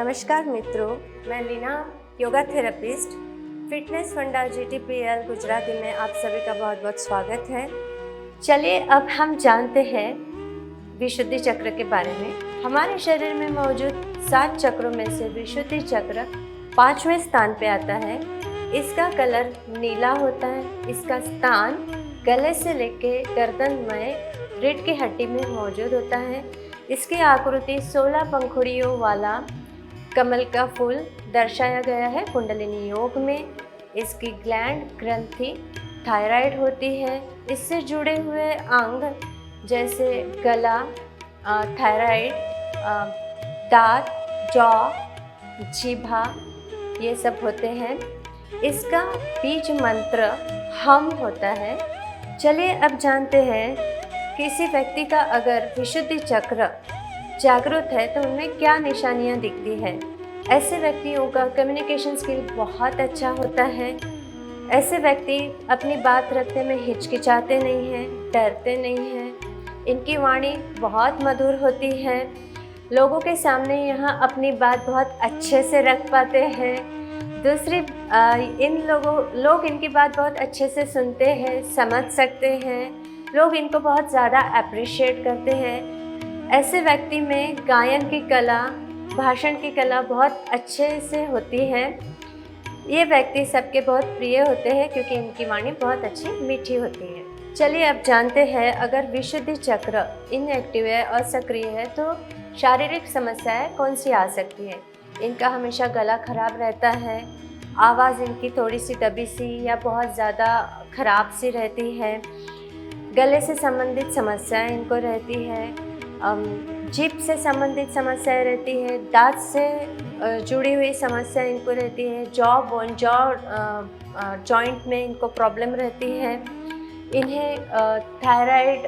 नमस्कार मित्रों, मैं लीना योगा थेरेपिस्ट फिटनेस फंडा GTPL गुजराती में आप सभी का बहुत बहुत स्वागत है। चलिए अब हम जानते हैं विशुद्धि चक्र के बारे में। हमारे शरीर में मौजूद 7 चक्रों में से विशुद्धि चक्र 5वें स्थान पे आता है। इसका कलर नीला होता है। इसका स्थान गले से लेके गर्दन में रीढ़ की हड्डी में मौजूद होता है। इसकी आकृति 16 पंखुड़ियों वाला कमल का फूल दर्शाया गया है कुंडलिनी योग में। इसकी ग्लैंड ग्रंथि थायराइड होती है। इससे जुड़े हुए अंग जैसे गला, थायराइड, दांत, जॉ, जीभा, ये सब होते हैं। इसका बीज मंत्र हम होता है। चलिए अब जानते हैं किसी व्यक्ति का अगर विशुद्धि चक्र जागृत है तो उनमें क्या निशानियां दिखती है। ऐसे व्यक्तियों का कम्युनिकेशन स्किल बहुत अच्छा होता है। ऐसे व्यक्ति अपनी बात रखने में हिचकिचाते नहीं हैं, डरते नहीं हैं। इनकी वाणी बहुत मधुर होती है। लोगों के सामने यहाँ अपनी बात बहुत अच्छे से रख पाते हैं। लोग इनकी बात बहुत अच्छे से सुनते हैं, समझ सकते हैं। लोग इनको बहुत ज़्यादा अप्रिशिएट करते हैं। ऐसे व्यक्ति में गायन की कला, भाषण की कला बहुत अच्छे से होती है। ये व्यक्ति सबके बहुत प्रिय होते हैं क्योंकि इनकी वाणी बहुत अच्छी मीठी होती है। चलिए अब जानते हैं अगर विशुद्धि चक्र इनएक्टिव है और सक्रिय है तो शारीरिक समस्याएं कौन सी आ सकती है। इनका हमेशा गला खराब रहता है, आवाज़ इनकी थोड़ी सी दबी सी या बहुत ज़्यादा ख़राब सी रहती है। गले से संबंधित समस्याएं इनको रहती है। जीभ से संबंधित समस्याएं रहती है। दांत से जुड़ी हुई समस्या इनको रहती है। जॉइंट में इनको प्रॉब्लम रहती है। इन्हें थायराइड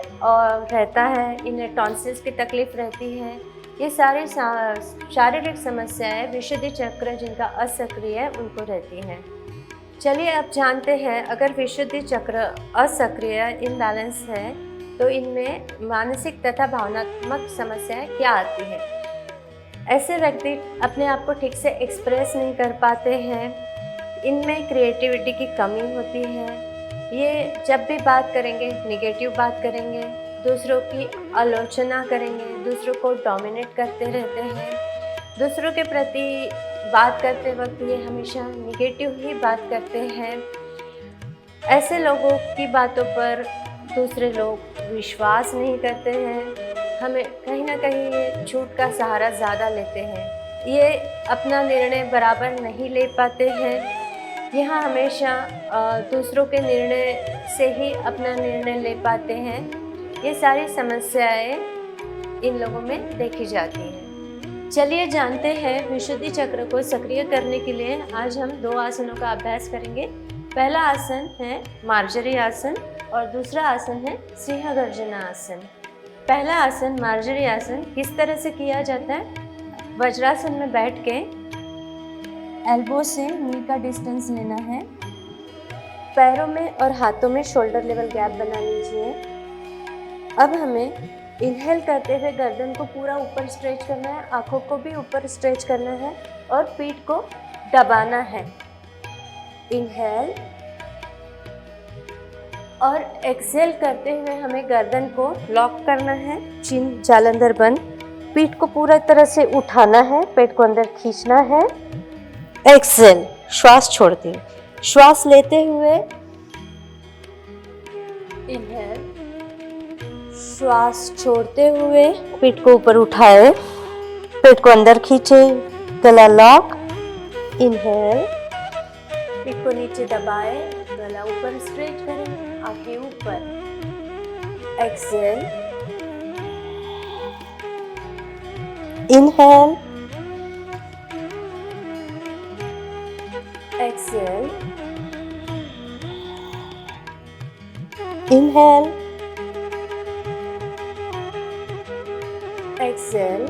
रहता है। इन्हें टॉन्सिल्स की तकलीफ़ रहती है। ये सारी शारीरिक समस्याएं विशुद्धि चक्र जिनका असक्रिय है उनको रहती हैं। चलिए अब जानते हैं अगर विशुद्धि चक्र असक्रिय इनबैलेंस है तो इनमें मानसिक तथा भावनात्मक समस्याएं क्या आती हैं। ऐसे व्यक्ति अपने आप को ठीक से एक्सप्रेस नहीं कर पाते हैं। इनमें क्रिएटिविटी की कमी होती है। ये जब भी बात करेंगे निगेटिव बात करेंगे, दूसरों की आलोचना करेंगे, दूसरों को डोमिनेट करते रहते हैं। दूसरों के प्रति बात करते वक्त ये हमेशा निगेटिव ही बात करते हैं। ऐसे लोगों की बातों पर दूसरे लोग विश्वास नहीं करते हैं। हमें कहीं ना कहीं ये झूठ का सहारा ज़्यादा लेते हैं। ये अपना निर्णय बराबर नहीं ले पाते हैं। यहाँ हमेशा दूसरों के निर्णय से ही अपना निर्णय ले पाते हैं। ये सारी समस्याएं इन लोगों में देखी जाती हैं। चलिए जानते हैं विशुद्धि चक्र को सक्रिय करने के लिए आज हम 2 आसनों का अभ्यास करेंगे। पहला आसन है मार्जरी आसन और दूसरा आसन है सिंह गर्जना आसन। पहला आसन मार्जरी आसन किस तरह से किया जाता है। वज्रासन में बैठ के एल्बो से नी का डिस्टेंस लेना है। पैरों में और हाथों में शोल्डर लेवल गैप बना लीजिए। अब हमें इनहेल करते हुए गर्दन को पूरा ऊपर स्ट्रेच करना है, आंखों को भी ऊपर स्ट्रेच करना है और पीठ को दबाना है। इनहेल और एक्सहेल करते हुए हमें गर्दन को लॉक करना है, चिन जालंधर बंद। पीठ को पूरा तरह से उठाना है, पेट को अंदर खींचना है। एक्सहेल, श्वास छोड़ते हुए, श्वास लेते हुए इनहेल, श्वास छोड़ते हुए पीठ को ऊपर उठाए, पेट को अंदर खींचे, गला लॉक। इनहेल, पीठ को नीचे दबाए, गला ऊपर स्ट्रेच करें, आंखें ऊपर। Exhale, inhale, exhale, inhale, exhale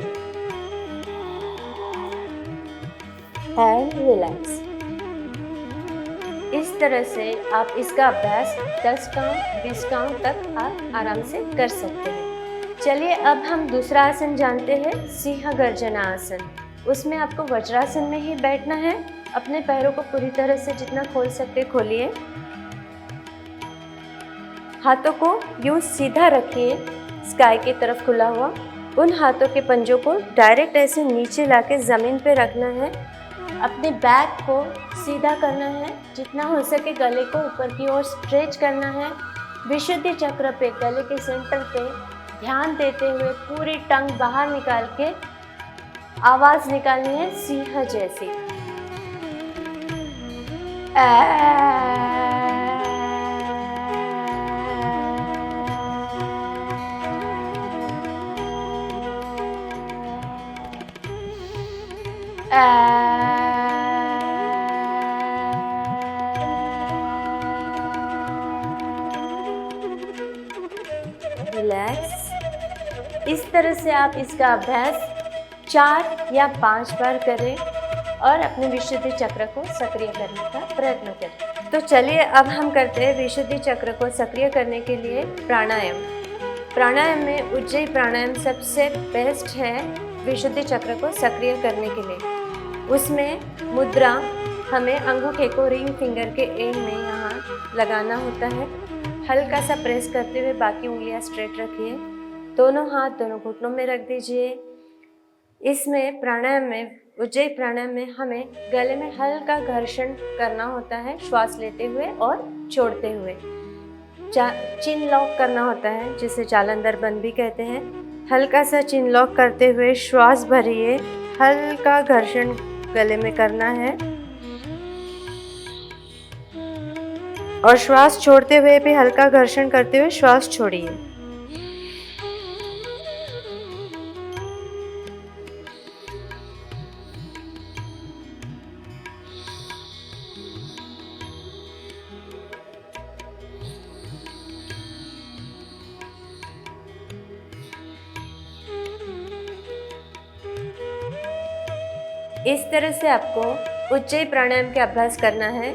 and relax. इस तरह से आप इसका अभ्यास 10 काउंट 20 काउंट तक आप आराम से कर सकते हैं। चलिए अब हम दूसरा आसन जानते हैं सिंह गर्जना आसन। उसमें आपको वज्रासन में ही बैठना है। अपने पैरों को पूरी तरह से जितना खोल सकते खोलिए। हाथों को यूं सीधा रखिए, स्काई की तरफ खुला हुआ। उन हाथों के पंजों को डायरेक्ट ऐसे नीचे लाके ज़मीन पे रखना है। अपने बैक को सीधा करना है, जितना हो सके गले को ऊपर की ओर स्ट्रेच करना है। विशुद्धि चक्र पे, गले के सेंटर पे ध्यान देते हुए पूरी टंग बाहर निकाल के आवाज निकालनी है सिंह जैसी। रिलैक्स। इस तरह से आप इसका अभ्यास 4 या 5 बार करें और अपने विशुद्धि चक्र को सक्रिय करने का प्रयत्न करें। तो चलिए अब हम करते हैं विशुद्धि चक्र को सक्रिय करने के लिए प्राणायाम। प्राणायाम में उज्जयी प्राणायाम सबसे बेस्ट है विशुद्धि चक्र को सक्रिय करने के लिए। उसमें मुद्रा हमें अंगूठे को रिंग फिंगर के एंड में यहाँ लगाना होता है। हल्का सा प्रेस करते हुए बाकी उंगलियां स्ट्रेट रखिए। दोनों हाथ दोनों घुटनों में रख दीजिए। इसमें प्राणायाम में, उज्जयी प्राणायाम में हमें गले में हल्का घर्षण करना होता है, श्वास लेते हुए और छोड़ते हुए। चिन लॉक करना होता है, जिसे जालंधर बंद भी कहते हैं। हल्का सा चिन लॉक करते हुए श्वास भरिए, हल्का घर्षण गले में करना है और श्वास छोड़ते हुए भी हल्का घर्षण करते हुए श्वास छोड़िए। इस तरह से आपको उज्जयी प्राणायाम का अभ्यास करना है।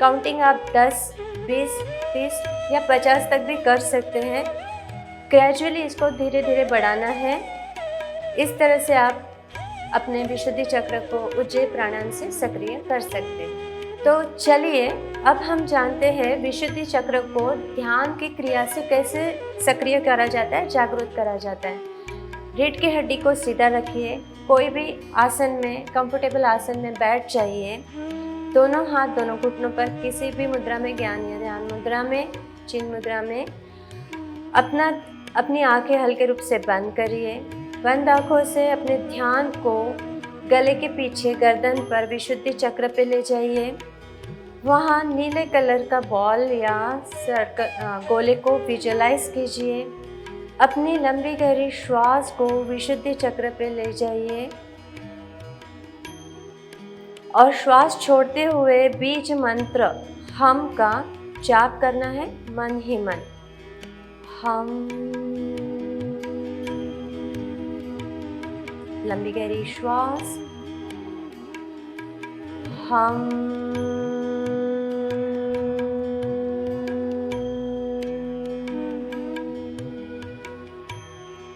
काउंटिंग आप 10, 20, 30 या 50 तक भी कर सकते हैं। ग्रेजुअली इसको धीरे धीरे बढ़ाना है। इस तरह से आप अपने विशुद्धि चक्र को उज्जयी प्राणायाम से सक्रिय कर सकते हैं। तो चलिए अब हम जानते हैं विशुद्धि चक्र को ध्यान की क्रिया से कैसे सक्रिय करा जाता है, जागरूक करा जाता है। रीढ़ की हड्डी को सीधा रखिए। कोई भी आसन में, कंफर्टेबल आसन में बैठ जाइए। दोनों हाथ दोनों घुटनों पर किसी भी मुद्रा में, ज्ञान या ध्यान मुद्रा में, चिन्ह मुद्रा में अपनी आंखें हल्के रूप से बंद करिए। बंद आंखों से अपने ध्यान को गले के पीछे गर्दन पर विशुद्धि चक्र पे ले जाइए। वहाँ नीले कलर का बॉल या गोले को विजुअलाइज कीजिए। अपनी लंबी गहरी श्वास को विशुद्धि चक्र पे ले जाइए और श्वास छोड़ते हुए बीज मंत्र हम का जाप करना है, मन ही मन। हम। लंबी गहरी श्वास। हम।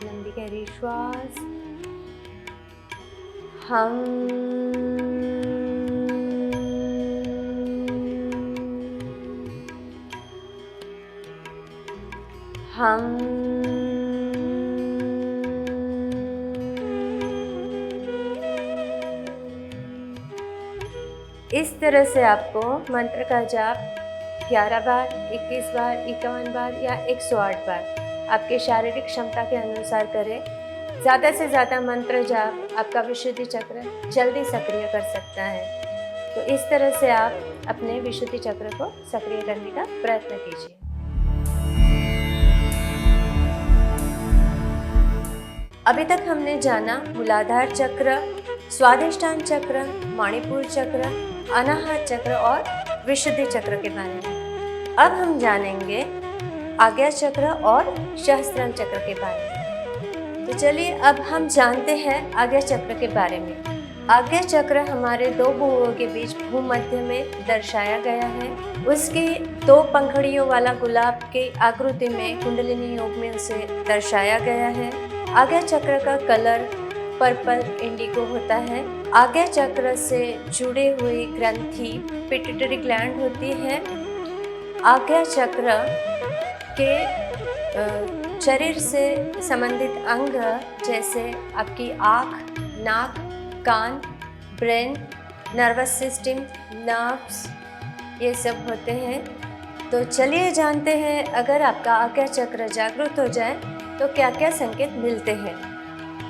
लंबी गहरी श्वास। हम। हम। इस तरह से आपको मंत्र का जाप 11 बार, 21 बार, 51 बार या 108 बार आपके शारीरिक क्षमता के अनुसार करें। ज़्यादा से ज़्यादा मंत्र जाप आपका विशुद्धि चक्र जल्दी सक्रिय कर सकता है। तो इस तरह से आप अपने विशुद्धि चक्र को सक्रिय करने का प्रयत्न कीजिए। अभी तक हमने जाना मूलाधार चक्र, स्वादिष्ठान चक्र, मणिपुर चक्र, अनाहत चक्र और विशुद्धि चक्र के बारे में। अब हम जानेंगे आज्ञा चक्र और सहस्त्रार चक्र के बारे में। तो चलिए अब हम जानते हैं आज्ञा चक्र के बारे में। आज्ञा चक्र हमारे दो भुवों के बीच भूमध्य में दर्शाया गया है। उसकी 2 पंखड़ियों वाला गुलाब की आकृति में कुंडलिनी योग में उसे दर्शाया गया है। आज्ञा चक्र का कलर पर्पल इंडिगो होता है। आज्ञा चक्र से जुड़ी हुई ग्रंथि पिट्यूटरी ग्लैंड होती है। आज्ञा चक्र के शरीर से संबंधित अंग जैसे आपकी आँख, नाक, कान, ब्रेन, नर्वस सिस्टम, नर्व्स, ये सब होते हैं। तो चलिए जानते हैं, अगर आपका आज्ञा चक्र जागृत हो जाए तो क्या क्या संकेत मिलते हैं।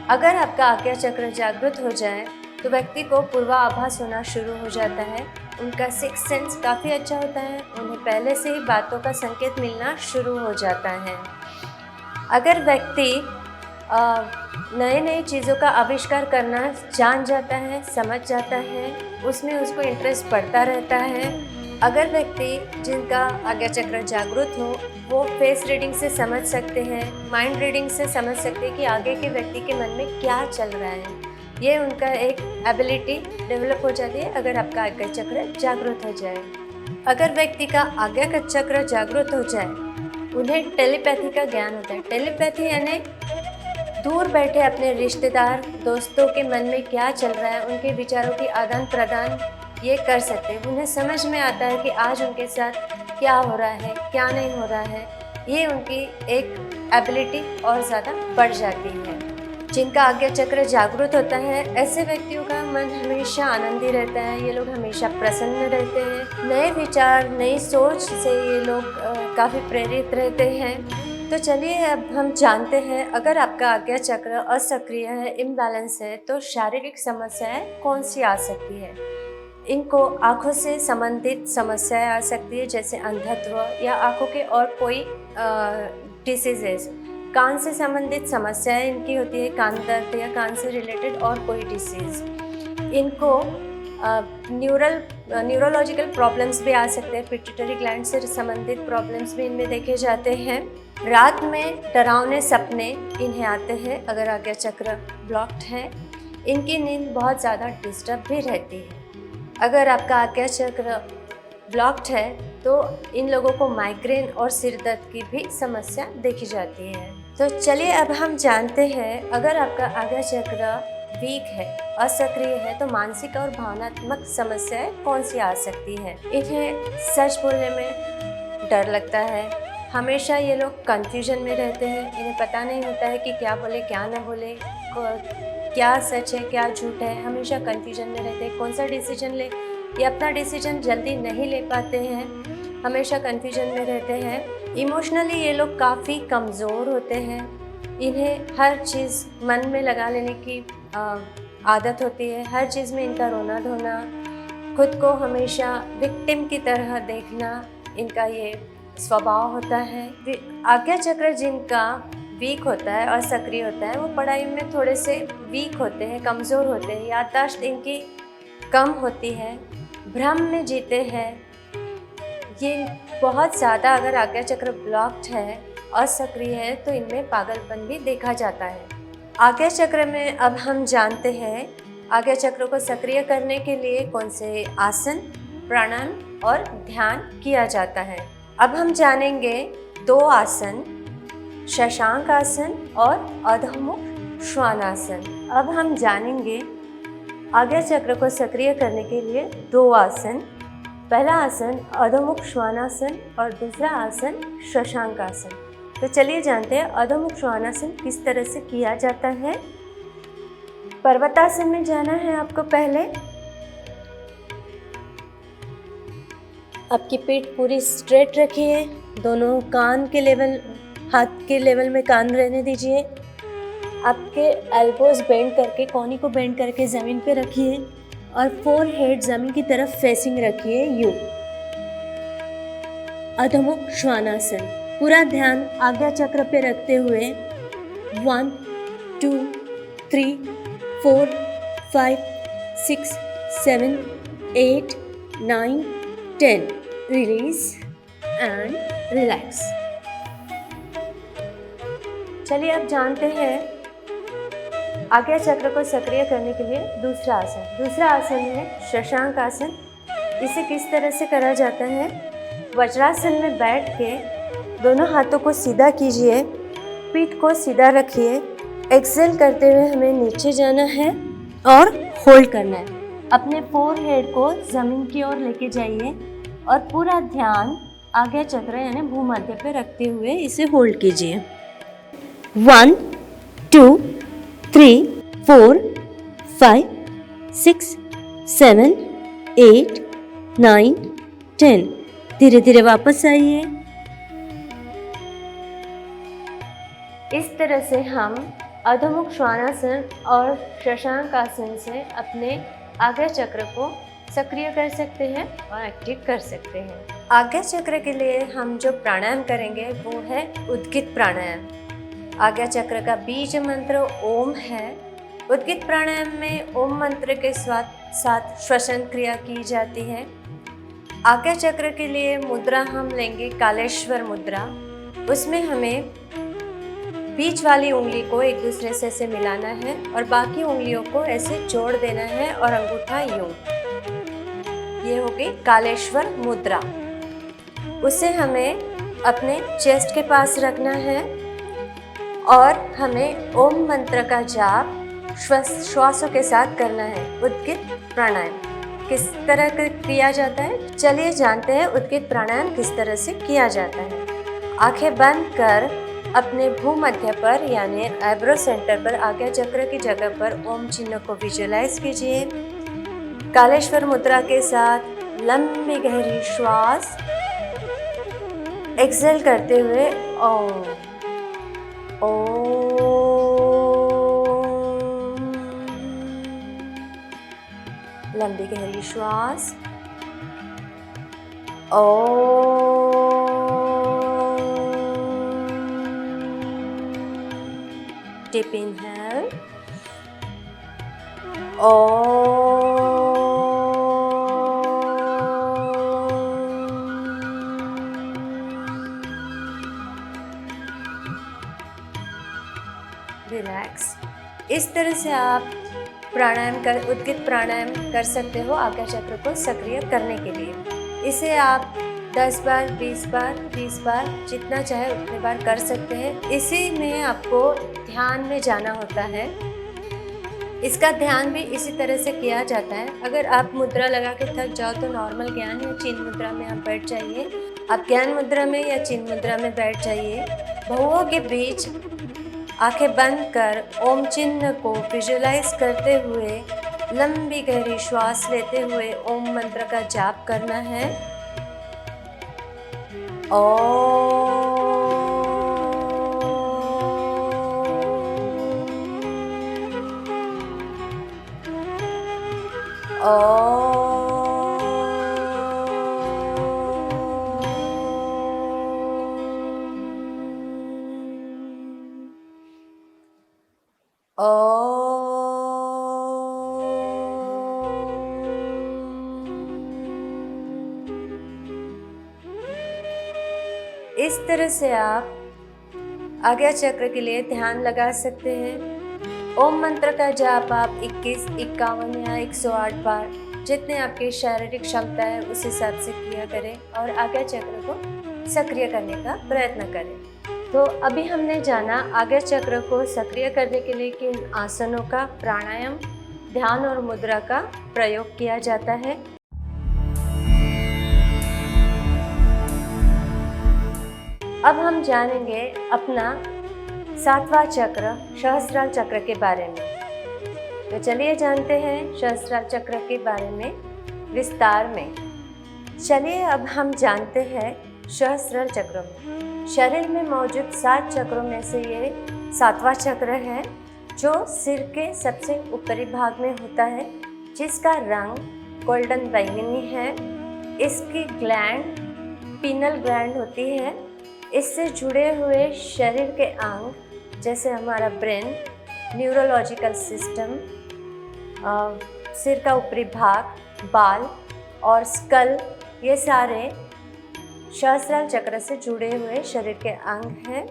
अगर आपका आज्ञा चक्र जागृत हो जाए तो व्यक्ति को पूर्वाभास होना शुरू हो जाता है। उनका सिक्स सेंस काफ़ी अच्छा होता है। उन्हें पहले से ही बातों का संकेत मिलना शुरू हो जाता है। अगर व्यक्ति नए नई चीज़ों का आविष्कार करना जान जाता है, समझ जाता है, उसमें उसको इंटरेस्ट बढ़ता रहता है। अगर व्यक्ति जिनका आज्ञा चक्र जागृत हो वो फेस रीडिंग से समझ सकते हैं, माइंड रीडिंग से समझ सकते हैं कि आगे के व्यक्ति के मन में क्या चल रहा है। ये उनका एक एबिलिटी डेवलप हो जाती है अगर आपका आज्ञा चक्र जागृत हो जाए। अगर व्यक्ति का आज्ञा का चक्र जागृत हो जाए, उन्हें टेलीपैथी का ज्ञान होता है। टेलीपैथी यानी दूर बैठे अपने रिश्तेदार, दोस्तों के मन में क्या चल रहा है, उनके विचारों की आदान प्रदान ये कर सकते हैं। उन्हें समझ में आता है कि आज उनके साथ क्या हो रहा है, क्या नहीं हो रहा है। ये उनकी एक एबिलिटी और ज़्यादा बढ़ जाती है। जिनका आज्ञा चक्र जागृत होता है, ऐसे व्यक्तियों का मन हमेशा आनंदी रहता है। ये लोग हमेशा प्रसन्न रहते हैं। नए विचार, नई सोच से ये लोग काफ़ी प्रेरित रहते हैं। तो चलिए अब हम जानते हैं, अगर आपका आज्ञा चक्र असक्रिय है, इम्बैलेंस है, तो शारीरिक समस्याएं कौन सी आ सकती है। इनको आँखों से संबंधित समस्याएं आ सकती है, जैसे अंधत्व या आँखों के और कोई डिसीजेस। कान से संबंधित समस्याएं इनकी होती है, कान दर्द या कान से रिलेटेड और कोई डिसीज़। इनको न्यूरोलॉजिकल प्रॉब्लम्स भी आ सकते हैं। पिट्यूटरी ग्लैंड से संबंधित प्रॉब्लम्स भी इनमें देखे जाते हैं। रात में डरावने सपने इन्हें आते हैं अगर आज्ञा चक्र ब्लॉक्ड है। इनकी नींद बहुत ज़्यादा डिस्टर्ब भी रहती है। अगर आपका आज्ञा चक्र ब्लॉक्ड है तो इन लोगों को माइग्रेन और सिर दर्द की भी समस्या देखी जाती है। तो चलिए अब हम जानते हैं, अगर आपका आज्ञा चक्र वीक है, असक्रिय है, तो मानसिक और भावनात्मक समस्याएं कौन सी आ सकती है। इन्हें सच बोलने में डर लगता है। हमेशा ये लोग कंफ्यूजन में रहते हैं। इन्हें पता नहीं होता है कि क्या बोले क्या ना बोले, क्या सच है क्या झूठ है। हमेशा कंफ्यूजन में रहते हैं। कौन सा डिसीजन ले, ये अपना डिसीजन जल्दी नहीं ले पाते हैं। हमेशा कंफ्यूजन में रहते हैं। इमोशनली ये लोग काफ़ी कमज़ोर होते हैं। इन्हें हर चीज़ मन में लगा लेने की आदत होती है। हर चीज़ में इनका रोना धोना, खुद को हमेशा विक्टिम की तरह देखना, इनका ये स्वभाव होता है। आज्ञा चक्र जिनका वीक होता है और सक्रिय होता है, वो पढ़ाई में थोड़े से वीक होते हैं, कमज़ोर होते हैं। याददाश्त इनकी कम होती है, भ्रम में जीते हैं। ये बहुत ज़्यादा अगर आज्ञा चक्र ब्लॉक्ड है, असक्रिय है, तो इनमें पागलपन भी देखा जाता है। आज्ञा चक्र में अब हम जानते हैं, आज्ञा चक्र को सक्रिय करने के लिए कौन से आसन, प्राणायाम और ध्यान किया जाता है। अब हम जानेंगे 2 आसन, शशांक आसन और अधोमुख श्वानासन। अब हम जानेंगे आज्ञा चक्र को सक्रिय करने के लिए 2 आसन। पहला आसन अधोमुख श्वानासन और दूसरा आसन शशांक आसन। तो चलिए जानते हैं अधोमुख श्वानासन किस तरह से किया जाता है। पर्वतासन में जाना है आपको। पहले आपकी पीठ पूरी स्ट्रेट रखिए, दोनों कान के लेवल, हाथ के लेवल में कान रहने दीजिए। आपके एल्बोज बेंड करके, कोहनी को बेंड करके ज़मीन पे रखिए और फोरहेड ज़मीन की तरफ फेसिंग रखिए यू। अधोमुख श्वानासन। पूरा ध्यान आज्ञा चक्र पे रखते हुए 1 2 3 4 5 6 7 8 9 10। Release and relax. चलिए अब जानते हैं आज्ञा चक्र को सक्रिय करने के लिए दूसरा आसन। दूसरा आसन है शशांक आसन। इसे किस तरह से करा जाता है। वज्रासन में बैठ के दोनों हाथों को सीधा कीजिए, पीठ को सीधा रखिए। एक्सेल करते हुए हमें नीचे जाना है और होल्ड करना है। अपने फोरहेड को जमीन की ओर लेके जाइए और पूरा ध्यान आज्ञा चक्र यानी भूमध्य पे रखते हुए इसे होल्ड कीजिए। 1 2 3 4 5 6 7 8 9 10। धीरे धीरे वापस आइए। इस तरह से हम अधोमुख श्वानासन और शशांक आसन से अपने आज्ञा चक्र को सक्रिय कर सकते हैं और एक्टिव कर सकते हैं। आज्ञा चक्र के लिए हम जो प्राणायाम करेंगे वो है उद्गित प्राणायाम। आज्ञा चक्र का बीज मंत्र ओम है। उद्गित प्राणायाम में ओम मंत्र के साथ श्वसन क्रिया की जाती है। आज्ञा चक्र के लिए मुद्रा हम लेंगे कालेश्वर मुद्रा। उसमें हमें बीच वाली उंगली को एक दूसरे से ऐसे मिलाना है और बाकी उंगलियों को ऐसे जोड़ देना है और अंगूठा यूं। ये होगी कालेश्वर मुद्रा। उसे हमें अपने चेस्ट के पास रखना है और हमें ओम मंत्र का जाप श्वासों के साथ करना है। उद्गित प्राणायाम किस तरह किया जाता है, चलिए जानते हैं उद्गित प्राणायाम किस तरह से किया जाता है। आंखें बंद कर अपने भूमध्य पर यानी आईब्रो सेंटर पर आज्ञा चक्र की जगह पर ओम चिन्ह को विजुअलाइज कीजिए। कालेश्वर मुद्रा के साथ लंबी गहरी श्वास एक्सेल करते हुए ओम ओम। लंबी गहरी श्वास ओम। Deep inhale. रिलैक्स। इस तरह से आप उद्गित प्राणायाम कर सकते हो आज्ञा चक्र को सक्रिय करने के लिए। इसे आप 10 बार 20 बार 30 बार जितना चाहे उतने बार कर सकते हैं। इसी में आपको ध्यान में जाना होता है। इसका ध्यान भी इसी तरह से किया जाता है। अगर आप मुद्रा लगा के थक जाओ तो नॉर्मल ज्ञान या चिन्ह मुद्रा में आप बैठ जाइए। आप ज्ञान मुद्रा में या चिन्ह मुद्रा में बैठ जाइए। भौहों के बीच आंखें बंद कर ओम चिन्ह को विजुअलाइज करते हुए लंबी गहरी श्वास लेते हुए ओम मंत्र का जाप करना है। ओम इस तरह से आप आज्ञा चक्र के लिए ध्यान लगा सकते हैं। ओम मंत्र का जाप आप 21, 51 या 108 बार जितने आपकी शारीरिक क्षमता है उस हिसाब से किया करें और आज्ञा चक्र को सक्रिय करने का प्रयत्न करें। तो अभी हमने जाना आज्ञा चक्र को सक्रिय करने के लिए किन आसनों का, प्राणायाम, ध्यान और मुद्रा का प्रयोग किया जाता है। अब हम जानेंगे अपना 7वां चक्र सहस्त्रार चक्र के बारे में। तो चलिए जानते हैं सहस्त्रार चक्र के बारे में विस्तार में। चलिए अब हम जानते हैं सहस्त्रार चक्र। शरीर में मौजूद 7 चक्रों में से ये 7वां चक्र है जो सिर के सबसे ऊपरी भाग में होता है, जिसका रंग गोल्डन बैंगनी है। इसकी ग्लैंड पीनल ग्लैंड होती है। इससे जुड़े हुए शरीर के अंग जैसे हमारा ब्रेन, न्यूरोलॉजिकल सिस्टम, सिर का ऊपरी भाग, बाल और स्कल, ये सारे सहस्त्रार चक्र से जुड़े हुए शरीर के अंग हैं।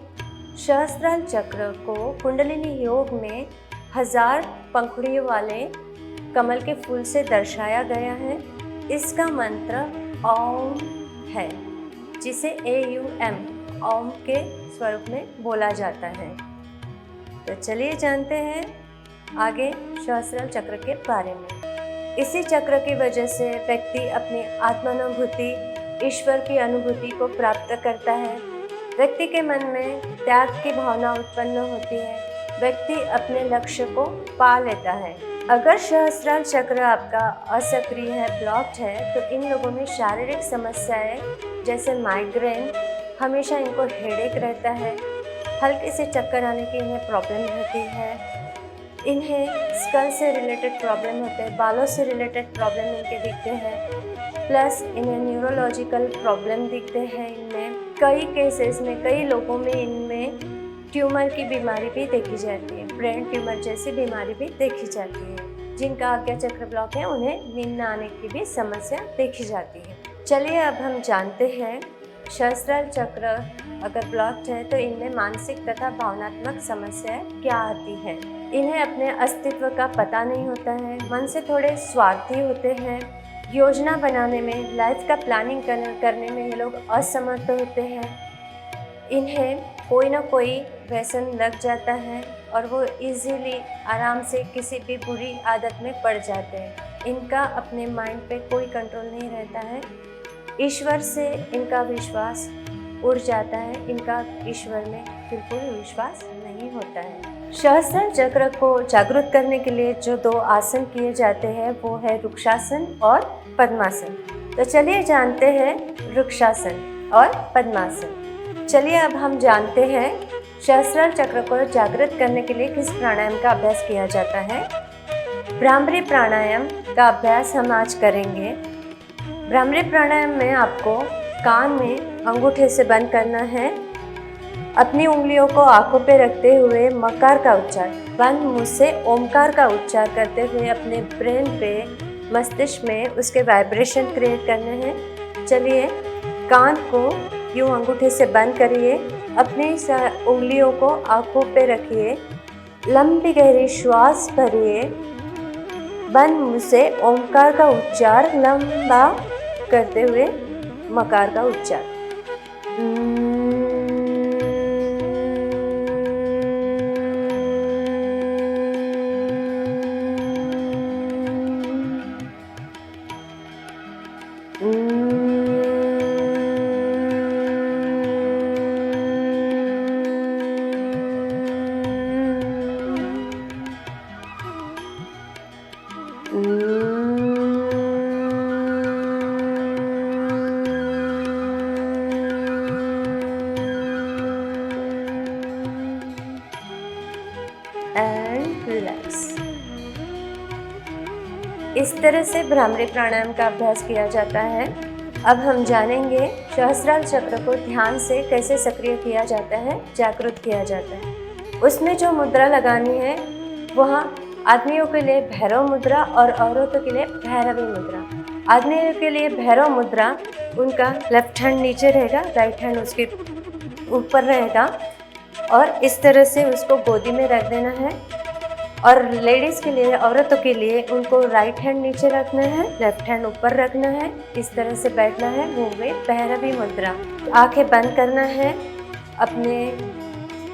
सहस्त्रार चक्र को कुंडलिनी योग में 1000 पंखुड़ियों वाले कमल के फूल से दर्शाया गया है। इसका मंत्र ओम है, जिसे AUM ओम के स्वरूप में बोला जाता है। तो चलिए जानते हैं आगे सहस्रार चक्र के बारे में। इसी चक्र की वजह से व्यक्ति अपनी आत्मानुभूति, ईश्वर की अनुभूति को प्राप्त करता है। व्यक्ति के मन में त्याग की भावना उत्पन्न होती है। व्यक्ति अपने लक्ष्य को पा लेता है। अगर सहस्रार चक्र आपका असक्रिय है, ब्लॉक्ड है, तो इन लोगों में शारीरिक समस्याएं जैसे माइग्रेन, हमेशा इनको हेडेक रहता है, हल्के से चक्कर आने की इन्हें प्रॉब्लम रहती है, इन्हें स्कल से रिलेटेड प्रॉब्लम होते हैं, बालों से रिलेटेड प्रॉब्लम इनके दिखते हैं, प्लस इन्हें न्यूरोलॉजिकल प्रॉब्लम दिखते हैं। इनमें कई केसेस में, कई लोगों में इनमें ट्यूमर की बीमारी भी देखी जाती है, ब्रेन ट्यूमर जैसी बीमारी भी देखी जाती है। जिनका आज्ञा चक्र ब्लॉक है उन्हें नींद न आने की भी समस्या देखी जाती है। चलिए अब हम जानते हैं सहस्रार चक्र अगर ब्लॉक्ड है तो इनमें मानसिक तथा भावनात्मक समस्याएं क्या आती है। इन्हें अपने अस्तित्व का पता नहीं होता है, मन से थोड़े स्वार्थी होते हैं, योजना बनाने में, लाइफ का प्लानिंग करने में ये लोग असमर्थ होते हैं। इन्हें कोई ना कोई व्यसन लग जाता है और वो इजीली आराम से किसी भी बुरी आदत में पड़ जाते हैं। इनका अपने माइंड पे कोई कंट्रोल नहीं रहता है। ईश्वर से इनका विश्वास उड़ जाता है, इनका ईश्वर में बिल्कुल विश्वास नहीं होता है। सहस्रार चक्र को जागृत करने के लिए जो 2 आसन किए जाते हैं वो है वृक्षासन और पद्मासन। तो चलिए जानते हैं वृक्षासन और पद्मासन। चलिए अब हम जानते हैं सहस्रार चक्र को जागृत करने के लिए किस प्राणायाम का अभ्यास किया जाता है। भ्रामरी प्राणायाम का अभ्यास हम आज करेंगे। भ्रामरी प्राणायाम में आपको कान में अंगूठे से बंद करना है। अपनी उंगलियों को आंखों पे रखते हुए मकार का उच्चार, बंद मुंह से ओमकार का उच्चार करते हुए अपने ब्रेन पे, मस्तिष्क में उसके वाइब्रेशन क्रिएट करने हैं। चलिए कान को यूँ अंगूठे से बंद करिए, अपनी उंगलियों को आंखों पे रखिए, लंबी गहरी श्वास भरिए, बंद मुंह से ओमकार का उच्चार लंबा करते हुए मकार का उच्चार। And relax. इस तरह से भ्रामरी प्राणायाम का अभ्यास किया जाता है। अब हम जानेंगे सहस्रार चक्र को ध्यान से कैसे सक्रिय किया जाता है, जागृत किया जाता है। उसमें जो मुद्रा लगानी है वहाँ आदमियों के लिए भैरव मुद्रा और औरतों के लिए भैरवी मुद्रा। आदमियों के लिए भैरव मुद्रा, उनका लेफ्ट हैंड नीचे रहेगा, राइट हैंड उसके ऊपर रहेगा और इस तरह से उसको गोदी में रख देना है। और लेडीज़ के लिए, औरतों के लिए उनको राइट हैंड नीचे रखना है, लेफ्ट हैंड ऊपर रखना है, इस तरह से बैठना है। वो हुए भैरवी मुद्रा। आंखें बंद करना है, अपने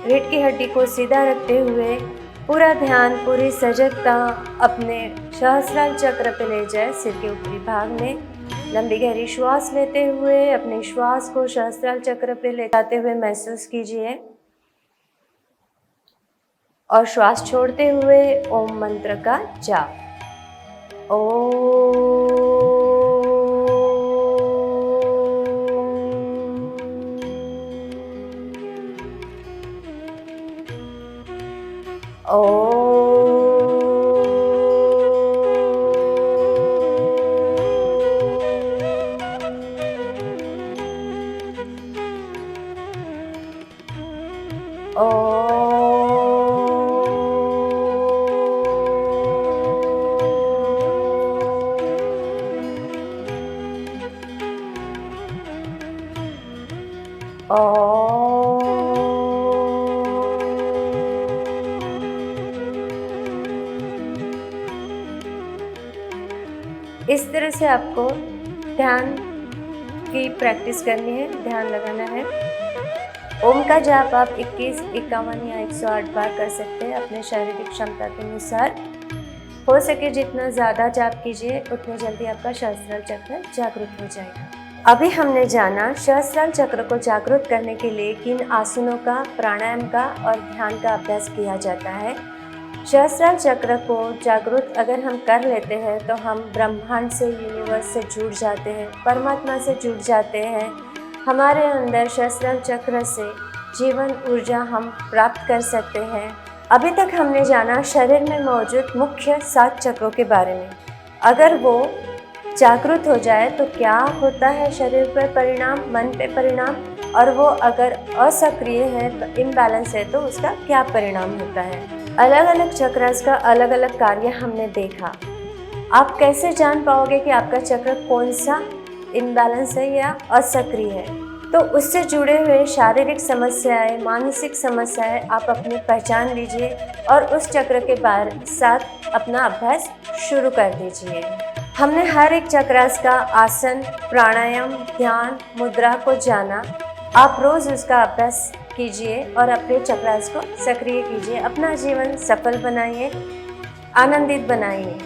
रीढ़ की हड्डी को सीधा रखते हुए पूरा ध्यान, पूरी सजगता अपने सहस्रार चक्र पे ले जाए, सिर के ऊपरी भाग में। लंबी गहरी श्वास लेते हुए अपने श्वास को सहस्रार चक्र पे ले जाते हुए महसूस कीजिए और श्वास छोड़ते हुए ओम मंत्र का जाप। इस तरह से आपको ध्यान की प्रैक्टिस करनी है, ध्यान लगाना है। ओम का जाप आप 21, 51 या 108 बार कर सकते हैं अपने शारीरिक क्षमता के अनुसार। हो सके जितना ज़्यादा जाप कीजिए उतनी जल्दी आपका सहस्त्रार चक्र जागृत हो जाएगा। अभी हमने जाना सहस्त्रार चक्र को जागृत करने के लिए किन आसनों का, प्राणायाम का और ध्यान का अभ्यास किया जाता है। सहस्त्रार चक्र को जागृत अगर हम कर लेते हैं तो हम ब्रह्मांड से, यूनिवर्स से जुड़ जाते हैं, परमात्मा से जुड़ जाते हैं। हमारे अंदर सहस्त्रार चक्र से जीवन ऊर्जा हम प्राप्त कर सकते हैं। अभी तक हमने जाना शरीर में मौजूद मुख्य 7 चक्रों के बारे में। अगर वो जागृत हो जाए तो क्या होता है शरीर पर परिणाम, मन पे परिणाम, और वो अगर असक्रिय है तो इम्बैलेंस है तो उसका क्या परिणाम होता है। अलग अलग चक्रास का अलग अलग कार्य हमने देखा। आप कैसे जान पाओगे कि आपका चक्र कौन सा इम्बैलेंस है या असक्रिय है? तो उससे जुड़े हुए शारीरिक समस्याएं, मानसिक समस्याएं आप अपनी पहचान लीजिए और उस चक्र के साथ अपना अभ्यास शुरू कर दीजिए। हमने हर एक चक्रास का आसन, प्राणायाम, ध्यान, मुद्रा को जाना। आप रोज उसका अभ्यास कीजिए और अपने चक्रास को सक्रिय कीजिए। अपना जीवन सफल बनाइए, आनंदित बनाइए।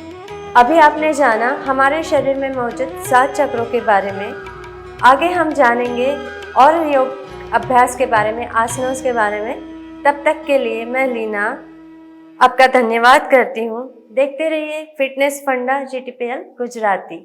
अभी आपने जाना हमारे शरीर में मौजूद 7 चक्रों के बारे में। आगे हम जानेंगे और योग अभ्यास के बारे में, आसनों के बारे में। तब तक के लिए मैं लीना आपका धन्यवाद करती हूँ। देखते रहिए फिटनेस फंडा GTPL गुजराती।